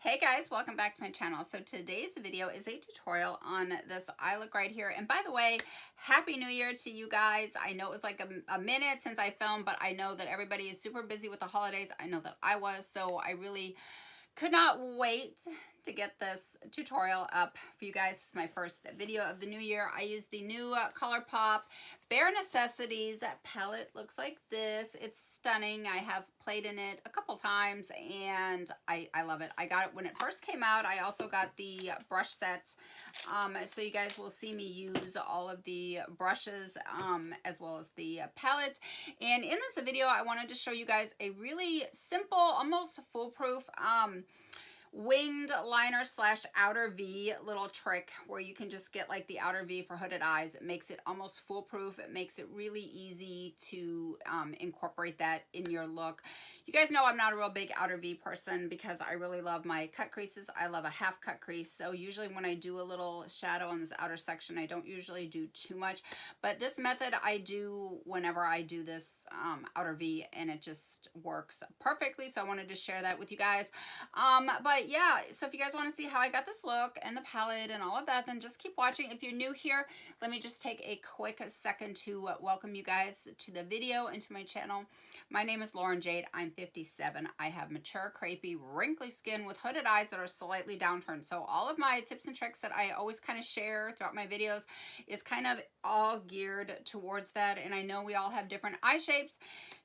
Hey guys, welcome back to my channel. So today's video is a tutorial on this eye look right here. And by the way, Happy New Year to you guys. I know it was like a minute since I filmed, but I know that everybody is super busy with the holidays. I know that I was, so I really could not wait to get this tutorial up for you guys. This is my first video of the new year. I used the new Colourpop Bare Necessities palette. Looks like this. It's stunning. I have played in it a couple times and I love it. I got it when it first came out. I also got the brush set. So you guys will see me use all of the brushes as well as the palette. And in this video, I wanted to show you guys a really simple, almost foolproof winged liner slash outer V little trick where you can just get like the outer V for hooded eyes. It makes it almost foolproof. It makes it really easy to incorporate that in your look. You guys know I'm not a real big outer V person because I really love my cut creases. I love a half cut crease. So usually when I do a little shadow on this outer section, I don't usually do too much. But this method I do whenever I do this outer V, and it just works perfectly. So I wanted to share that with you guys. But yeah, so if you guys want to see how I got this look and the palette and all of that, then just keep watching. If you're new here, let me just take a quick second to welcome you guys to the video and to my channel. My name is Lauren Jade. I'm 57. I have mature, crepey, wrinkly skin with hooded eyes that are slightly downturned. So all of my tips and tricks that I always kind of share throughout my videos is kind of all geared towards that. And I know we all have different eye shapes,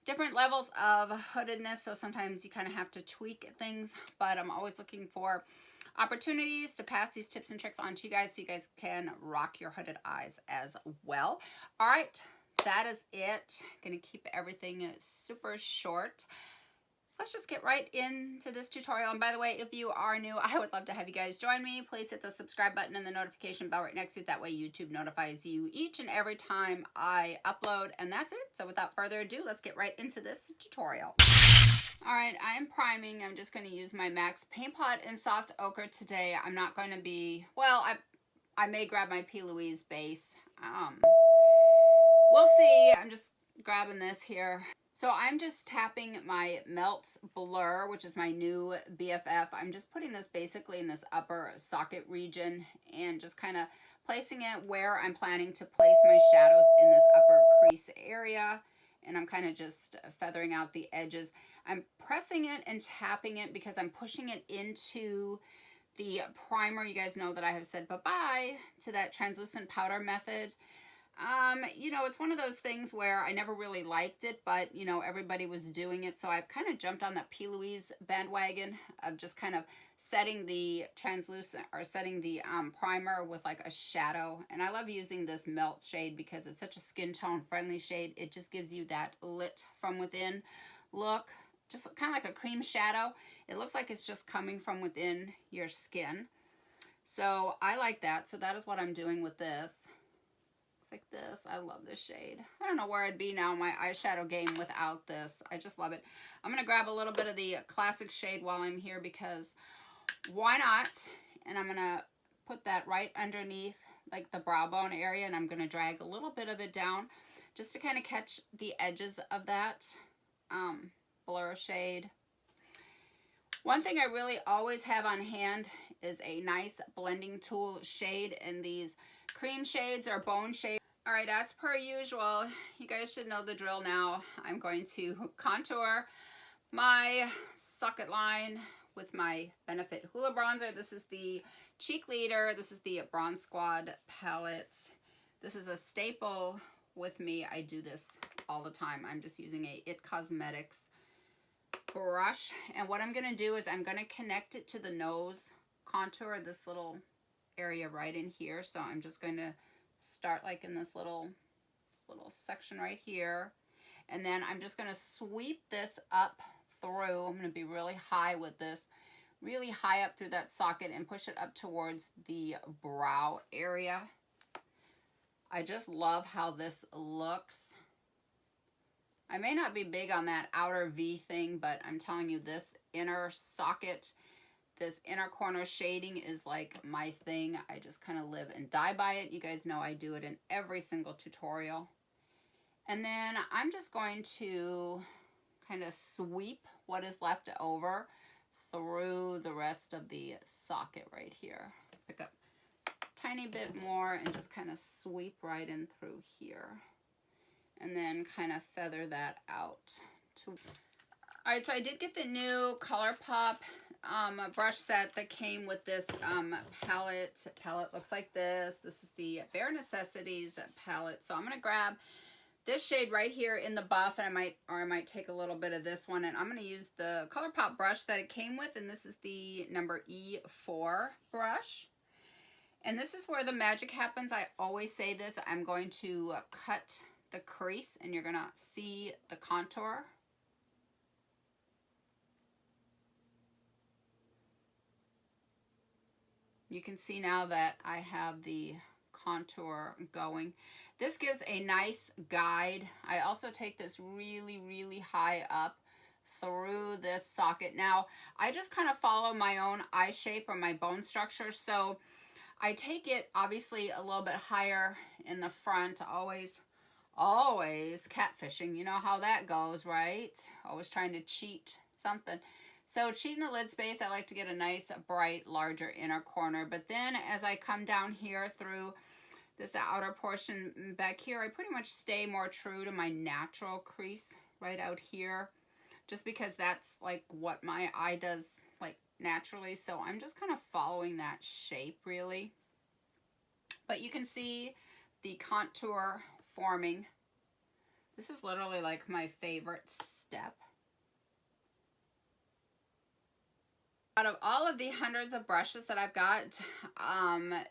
different levels of hoodedness, so sometimes you kind of have to tweak things, but I'm always looking for opportunities to pass these tips and tricks on to you guys so you guys can rock your hooded eyes as well. All right, that is it. Gonna keep everything super short. Let's just get right into this tutorial. And by the way, if you are new, I would love to have you guys join me. Please hit the subscribe button and the notification bell right next to it. That way YouTube notifies you each and every time I upload. And that's it. So without further ado, let's get right into this tutorial. All right, I am priming. I'm just going to use my MAC Paint Pot in Soft Ochre today. I'm not going to be, well, I may grab my P. Louise base. We'll see. I'm just grabbing this here. So I'm just tapping my Melts Blur, which is my new BFF. I'm just putting this basically in this upper socket region and just kind of placing it where I'm planning to place my shadows in this upper crease area. And I'm kind of just feathering out the edges. I'm pressing it and tapping it because I'm pushing it into the primer. You guys know that I have said bye-bye to that translucent powder method. You know, it's one of those things where I never really liked it, but you know, everybody was doing it. So I've kind of jumped on that P. Louise bandwagon of just kind of setting the translucent or setting the primer with like a shadow. And I love using this Melt shade because it's such a skin tone friendly shade. It just gives you that lit from within look, just kind of like a cream shadow. It looks like it's just coming from within your skin. So I like that. So that is what I'm doing with this. Like this. I love this shade. I don't know where I'd be now in my eyeshadow game without this. I just love it. I'm going to grab a little bit of the classic shade while I'm here because why not? And I'm going to put that right underneath like the brow bone area, and I'm going to drag a little bit of it down just to kind of catch the edges of that blur shade. One thing I really always have on hand is a nice blending tool shade in these cream shades or bone shades. All right, as per usual, you guys should know the drill now. I'm going to contour my socket line with my Benefit Hoola Bronzer. This is the Cheek Leader. This is the Bronze Squad palette. This is a staple with me. I do this all the time. I'm just using a It Cosmetics brush. And what I'm going to do is I'm going to connect it to the nose contour, this little area right in here. So I'm just going to start like in this little section right here, and then I'm just going to sweep this up through. I'm going to be really high with this, really high up through that socket and push it up towards the brow area. I just love how this looks. I may not be big on that outer V thing, but I'm telling you, this inner socket, this inner corner shading is like my thing. I just kind of live and die by it. You guys know I do it in every single tutorial. And then I'm just going to kind of sweep what is left over through the rest of the socket right here. Pick up a tiny bit more and just kind of sweep right in through here. And then kind of feather that out. All right, so I did get the new Colourpop brush set that came with this palette. Palette looks like this. This is the Bare Necessities palette. So I'm going to grab this shade right here in the buff, and I might take a little bit of this one, and I'm going to use the Colourpop brush that it came with, and this is the number E4 brush. And this is where the magic happens. I always say this. I'm going to cut the crease, and you're going to see the contour. You can see now that I have the contour going. This gives a nice guide. I also take this really, really high up through this socket. Now, I just kind of follow my own eye shape or my bone structure. So I take it obviously a little bit higher in the front. Always catfishing. You know how that goes, right? Always trying to cheat something. So cheating the lid space, I like to get a nice, bright, larger inner corner. But then as I come down here through this outer portion back here, I pretty much stay more true to my natural crease right out here. Just because that's like what my eye does like naturally. So I'm just kind of following that shape really. But you can see the contour forming. This is literally like my favorite step. Out of all of the hundreds of brushes that I've got,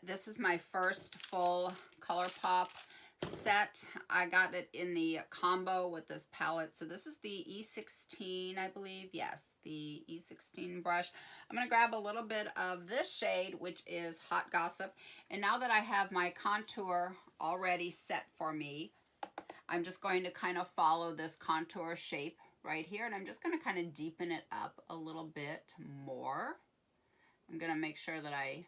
this is my first full Colourpop set. I got it in the combo with this palette. So this is the E16, I believe. Yes, the E16 brush. I'm going to grab a little bit of this shade, which is Hot Gossip. And now that I have my contour already set for me, I'm just going to kind of follow this contour shape right here, and I'm just going to kind of deepen it up a little bit more. I'm going to make sure that I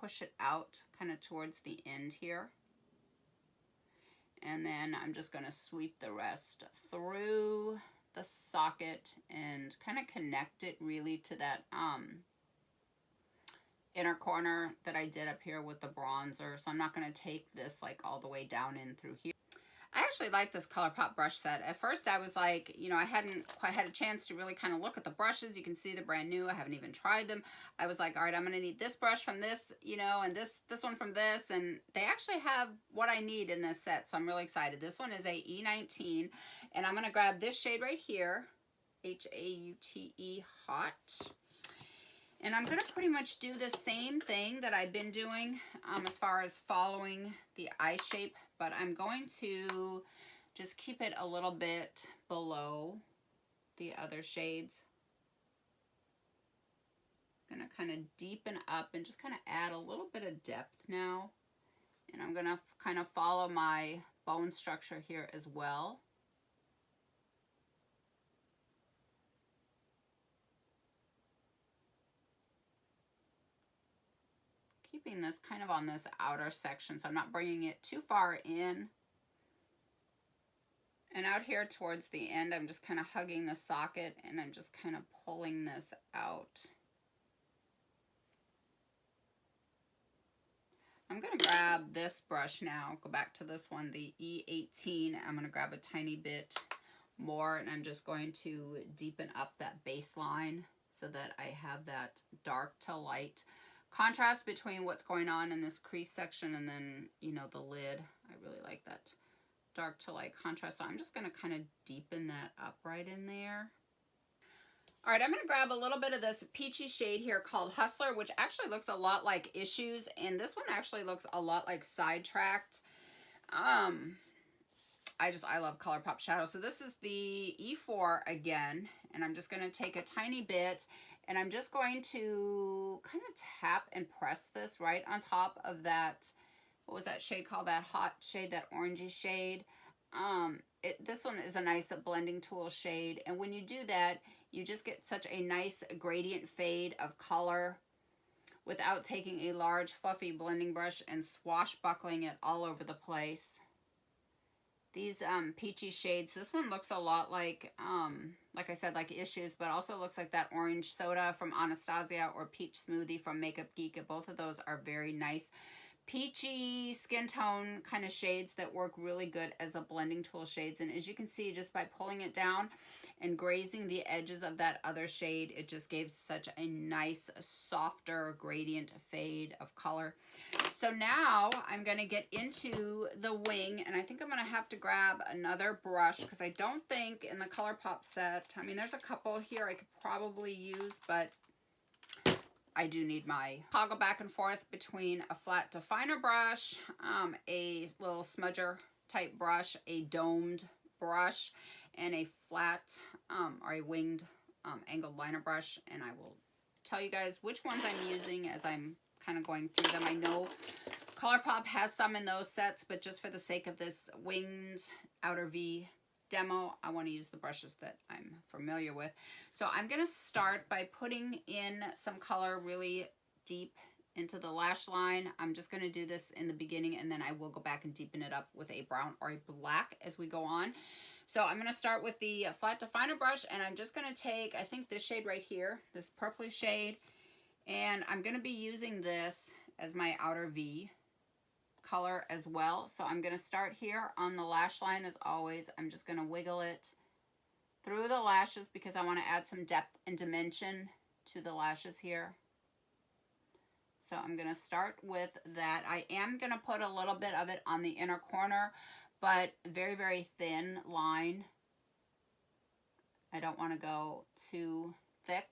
push it out kind of towards the end here. And then I'm just going to sweep the rest through the socket and kind of connect it really to that inner corner that I did up here with the bronzer. So I'm not going to take this like all the way down in through here. I actually like this Colourpop brush set. At first I was like, you know, I hadn't quite had a chance to really kind of look at the brushes. You can see they're brand new. I haven't even tried them. I was like, all right, I'm going to need this brush from this, you know, and this one from this. And they actually have what I need in this set. So I'm really excited. This one is a E19. And I'm going to grab this shade right here. H-A-U-T-E, Hot. And I'm going to pretty much do the same thing that I've been doing as far as following the eye shape, but I'm going to just keep it a little bit below the other shades. I'm going to kind of deepen up and just kind of add a little bit of depth now. And I'm going to kind of follow my bone structure here as well. Keeping this kind of on this outer section, so I'm not bringing it too far in. And out here towards the end, I'm just kind of hugging the socket and I'm just kind of pulling this out. I'm going to grab this brush now, go back to this one, the E18. I'm going to grab a tiny bit more and I'm just going to deepen up that baseline so that I have that dark to light contrast between what's going on in this crease section and then, you know, the lid. I really like that dark to light contrast. So I'm just going to kind of deepen that up right in there. All right, I'm going to grab a little bit of this peachy shade here called Hustler, which actually looks a lot like Issues. And this one actually looks a lot like Sidetracked. I love Colourpop shadow. So this is the E4 again. And I'm just going to take a tiny bit and I'm just going to kind of tap and press this right on top of that, what was that shade called? That hot shade, that orangey shade. This one is a nice blending tool shade. And when you do that, you just get such a nice gradient fade of color without taking a large fluffy blending brush and swashbuckling it all over the place. these peachy shades. This one looks a lot like I said, like Issues, but also looks like that orange soda from Anastasia or peach smoothie from Makeup Geek. Both of those are very nice peachy skin tone kind of shades that work really good as a blending tool shades. And as you can see, just by pulling it down and grazing the edges of that other shade, it just gave such a nice softer gradient fade of color. So now I'm going to get into the wing, and I think I'm going to have to grab another brush because I don't think in the Colourpop set, I mean, there's a couple here I could probably use, but I do need my toggle back and forth between a flat to finer brush, a little smudger type brush, a domed brush, and a flat or a winged angled liner brush. And I will tell you guys which ones I'm using as I'm kind of going through them. I know Colourpop has some in those sets, but just for the sake of this winged outer V demo, I want to use the brushes that I'm familiar with. So I'm going to start by putting in some color really deep into the lash line. I'm just going to do this in the beginning, and then I will go back and deepen it up with a brown or a black as we go on. So I'm going to start with the flat to finer brush, and I'm just going to take, I think this shade right here, this purpley shade, and I'm going to be using this as my outer V color as well. So I'm going to start here on the lash line as always. I'm just going to wiggle it through the lashes because I want to add some depth and dimension to the lashes here. So I'm going to start with that. I am going to put a little bit of it on the inner corner, but very, very thin line. I don't want to go too thick.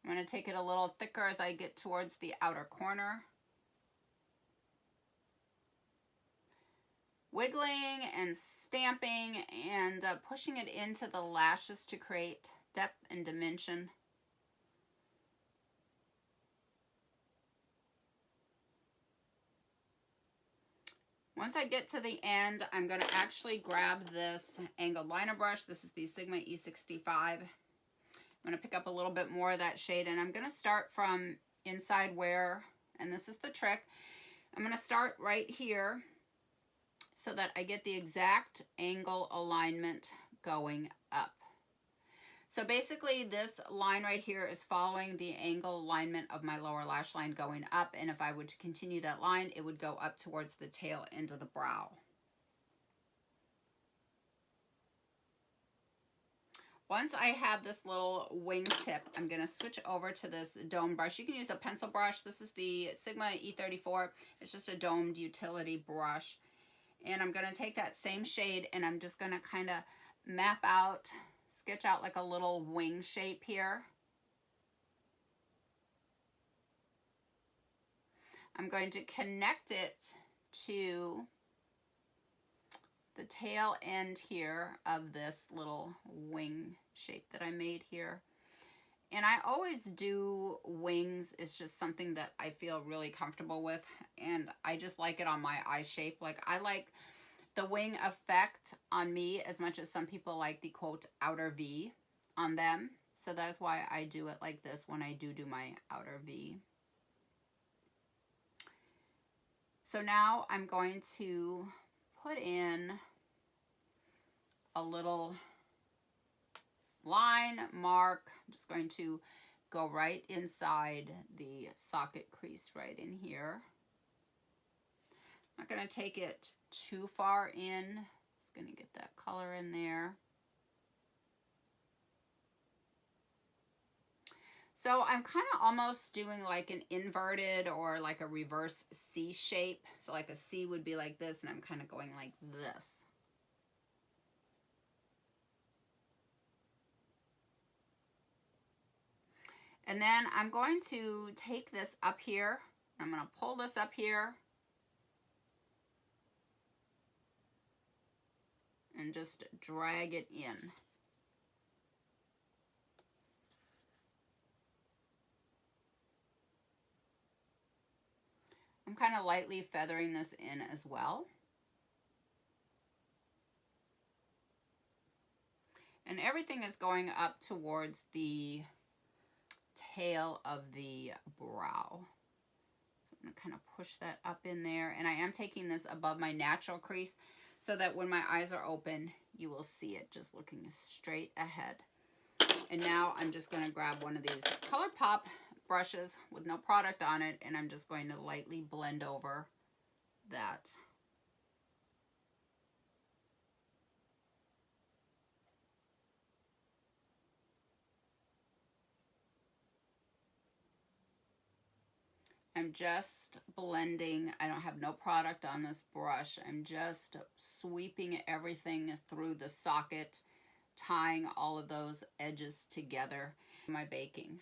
I'm going to take it a little thicker as I get towards the outer corner. Wiggling and stamping and pushing it into the lashes to create depth and dimension. Once I get to the end, I'm going to actually grab this angled liner brush. This is the Sigma E65. I'm going to pick up a little bit more of that shade, and I'm going to start from inside where, and this is the trick, I'm going to start right here so that I get the exact angle alignment going up. So basically this line right here is following the angle alignment of my lower lash line going up, and if I were to continue that line, it would go up towards the tail end of the brow. Once I have this little wing tip, I'm going to switch over to this dome brush. You can use a pencil brush. This is the Sigma E34. It's just a domed utility brush. And I'm going to take that same shade and I'm just going to kind of map out, sketch out like a little wing shape here. I'm going to connect it to the tail end here of this little wing shape that I made here. And I always do wings. It's just something that I feel really comfortable with, and I just like it on my eye shape. Like, I like the wing effect on me as much as some people like the quote outer V on them. So that's why I do it like this when I do my outer V. So now I'm going to put in a little line mark. I'm just going to go right inside the socket crease right in here. I'm not going to take it too far in. Just going to get that color in there. So I'm kind of almost doing like an inverted or like a reverse C shape. So like a C would be like this, and I'm kind of going like this. And then I'm going to take this up here. I'm going to pull this up here and just drag it in. I'm kind of lightly feathering this in as well. And everything is going up towards the tail of the brow. I'm gonna kind of push that up in there, and I am taking this above my natural crease so that when my eyes are open, you will see it just looking straight ahead. And now I'm just gonna grab one of these Colourpop brushes with no product on it, and I'm just going to lightly blend over that. I'm just blending. I don't have no product on this brush. I'm just sweeping everything through the socket, tying all of those edges together. My baking.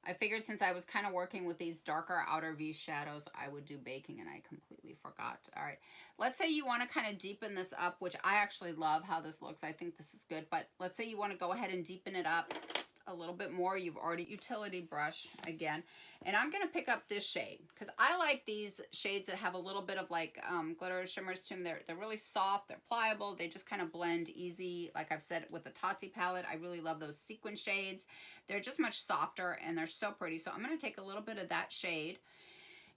I figured since I was kind of working with these darker outer V shadows, I would do baking, and I completely forgot. All right, let's say you want to kind of deepen this up, which I actually love how this looks. I think this is good, but let's say you want to go ahead and deepen it up just a little bit more. You've already utility brush again, and I'm going to pick up this shade because I like these shades that have a little bit of like glitter shimmers to them. They're really soft, they're pliable, they just kind of blend easy. Like I've said with the Tati palette, I really love those sequin shades. They're just much softer and they're so pretty. So I'm going to take a little bit of that shade,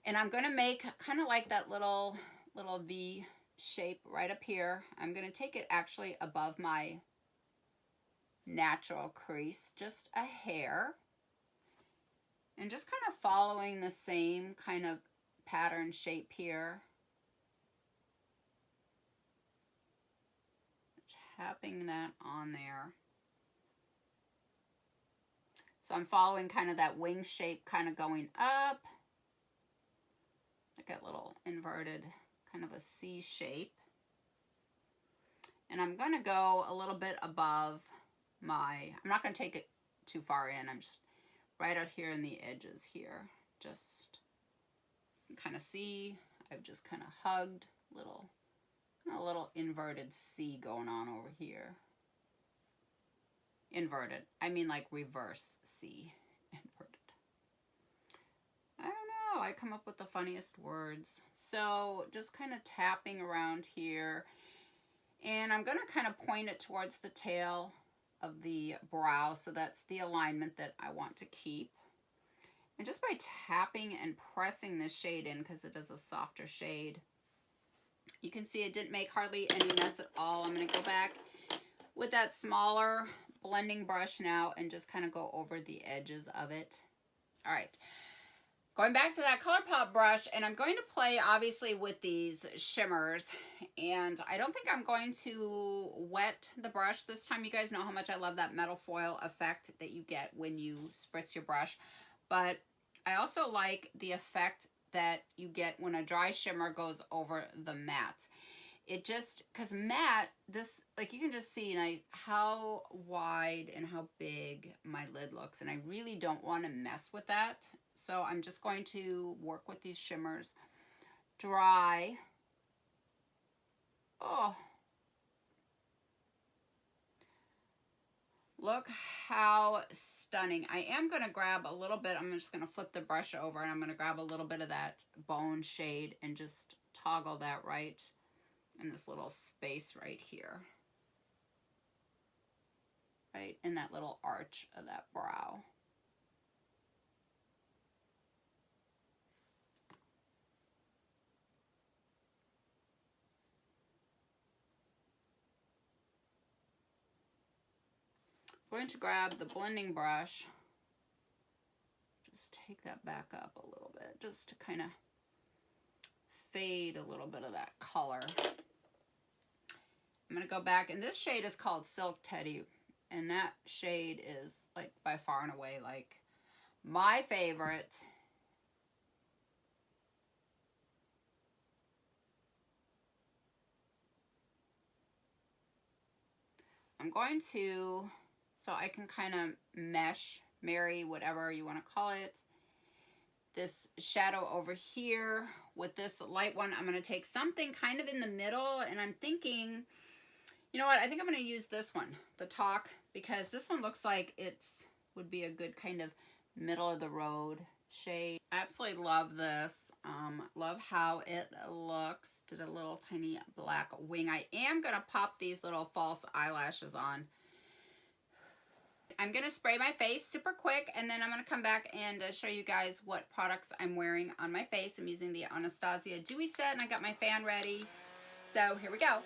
and I'm going to make kind of like that little V shape right up here. I'm going to take it actually above my natural crease, just a hair, and just kind of following the same kind of pattern shape here. Tapping that on there. So I'm following kind of that wing shape, kind of going up, like a little inverted kind of a C shape. And I'm going to go a little bit above my, I'm not going to take it too far in. I'm just right out here in the edges here. Just kind of see, I've just kind of hugged a little inverted C going on over here. Inverted, I mean like reverse C, inverted. I don't know, I come up with the funniest words. So just kind of tapping around here, and I'm going to kind of point it towards the tail of the brow, so that's the alignment that I want to keep. And just by tapping and pressing this shade in, because it is a softer shade, you can see it didn't make hardly any mess at all. I'm going to go back with that smaller blending brush now and just kind of go over the edges of it. All right, going back to that Colourpop brush, and I'm going to play obviously with these shimmers, and I don't think I'm going to wet the brush this time. You guys know how much I love that metal foil effect that you get when you spritz your brush, but I also like the effect that you get when a dry shimmer goes over the matte. It just, because matte, this, like you can just see how wide and how big my lid looks, and I really don't want to mess with that. So I'm just going to work with these shimmers. Dry. Oh. Look how stunning. I am going to grab a little bit, I'm just going to flip the brush over, and I'm going to grab a little bit of that bone shade and just toggle that right in this little space right here. Right in that little arch of that brow. I'm going to grab the blending brush, just take that back up a little bit, just to kind of fade a little bit of that color. I'm going to go back, and this shade is called Silk Teddy, and that shade is like by far and away like my favorite. I'm going to, so I can kind of marry, whatever you want to call it, this shadow over here with this light one. I'm going to take something kind of in the middle, and I'm thinking, you know what, I think I'm going to use this one, the Talk, because this one looks like it's would be a good kind of middle of the road shade. I absolutely love this. Love how it looks. Did a little tiny black wing. I am going to pop these little false eyelashes on. I'm going to spray my face super quick, and then I'm going to come back and show you guys what products I'm wearing on my face. I'm using the Anastasia Dewy Set, and I got my fan ready. So here we go.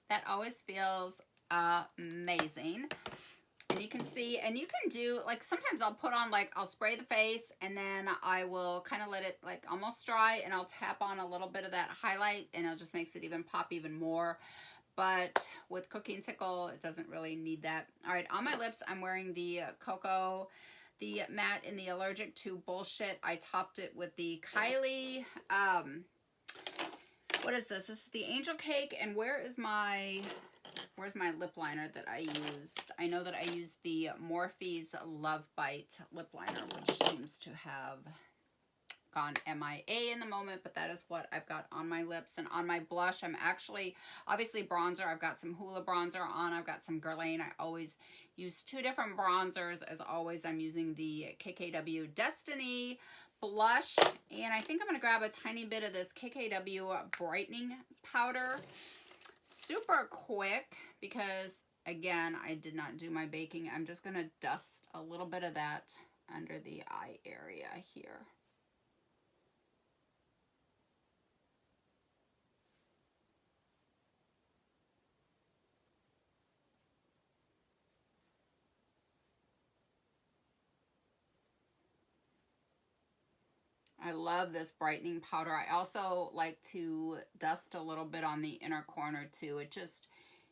That always feels amazing. And you can see, and you can do, like, sometimes I'll put on, like, I'll spray the face, and then I will kind of let it, like, almost dry, and I'll tap on a little bit of that highlight, and it just makes it even pop even more. But with Cooking Sickle, it doesn't really need that. All right, on my lips, I'm wearing the Cocoa, the matte in the Allergic to Bullshit. I topped it with the Kylie, what is this? This is the Angel Cake, and where's my lip liner that I used? I know that I used the Morphe's Love Bite lip liner, which seems to have gone MIA in the moment, but that is what I've got on my lips. And on my blush, I'm actually, obviously bronzer, I've got some Hoola bronzer on, I've got some Guerlain. I always use two different bronzers. As always, I'm using the KKW Destiny blush, and I think I'm going to grab a tiny bit of this KKW brightening powder super quick because, again, I did not do my baking. I'm just going to dust a little bit of that under the eye area here. I love this brightening powder. I also like to dust a little bit on the inner corner too. It just,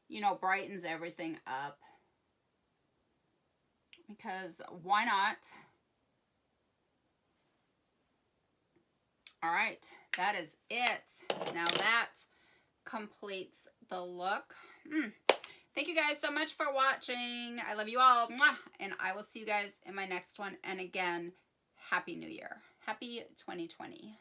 you know, brightens everything up. Because why not? All right, that is it. Now that completes the look. Thank you guys so much for watching. I love you all. Mwah! And I will see you guys in my next one. And again, Happy New Year. Happy 2020.